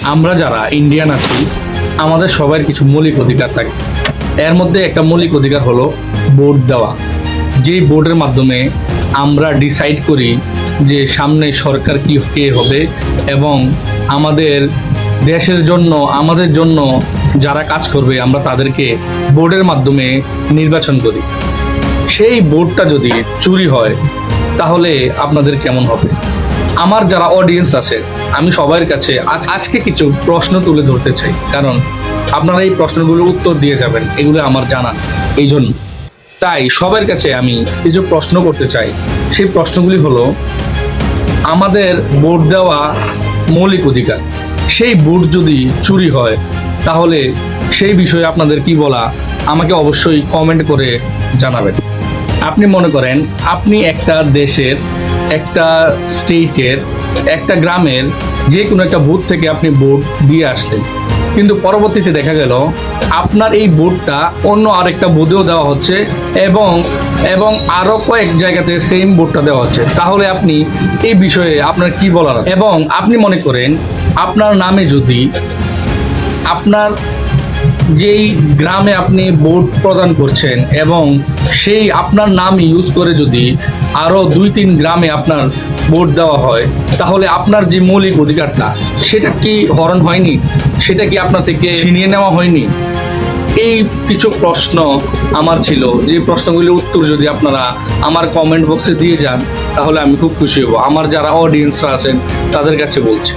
আমরা যারা ইন্ডিয়ান আছি আমাদের সবার কিছু মৌলিক অধিকার থাকে। এর মধ্যে একটা মৌলিক অধিকার হলো ভোট দেওয়া। যেই ভোটের মাধ্যমে আমরা ডিসাইড করি যে সামনে সরকার কি কে হবে এবং আমাদের দেশের জন্য আমাদের জন্য যারা কাজ করবে আমরা তাদেরকে ভোটের মাধ্যমে নির্বাচন করি। সেই ভোটটা যদি চুরি হয় তাহলে আপনাদের কেমন হবে? আমার যারা অডিয়েন্স আছে আমি সবার কাছে আজকে কিছু প্রশ্ন তুলে ধরতে চাই, কারণ আপনারা এই প্রশ্নগুলোর উত্তর দিয়ে যাবেন, এগুলো আমার জানা। এই জন্য তাই সবার কাছে আমি কিছু প্রশ্ন করতে চাই। সেই প্রশ্নগুলি হলো, আমাদের ভোট দেওয়া মৌলিক অধিকার, সেই ভোট যদি চুরি হয় তাহলে সেই বিষয়ে আপনাদের কি বলা আমাকে অবশ্যই কমেন্ট করে জানাবেন। আপনি মনে করেন আপনি একটা দেশের, একটা স্টেটের, একটা গ্রামের যে কোনো একটা বুথ থেকে আপনি ভোট দিয়ে আসলেন, কিন্তু পরবর্তীতে দেখা গেল আপনার এই ভোটটা অন্য আরেকটা বুথেও দেওয়া হচ্ছে এবং এবং আরো কয়েক জায়গাতে সেম ভোটটা দেওয়া হচ্ছে, তাহলে আপনি এই বিষয়ে আপনার কি বলার আছে? এবং আপনি মনে করেন আপনার নামে যদি আপনার যেই গ্রামে আপনি ভোট প্রদান করছেন এবং সেই আপনার নাম ইউজ করে যদি আরো 2-3 গ্রামে আপনার ভোট দেওয়া হয়, তাহলে আপনার যে মৌলিক অধিকারটা সেটা কি হরণ হয়নি? সেটা কি আপনার থেকে ছিনিয়ে নেওয়া হয়নি? এই কিছু প্রশ্ন আমার ছিল, যে প্রশ্নগুলির উত্তর যদি আপনারা আমার কমেন্ট বক্সে দিয়ে যান তাহলে আমি খুব খুশি হব। আমার যারা অডিয়েন্সরা আছেন তাদের কাছে বলছি।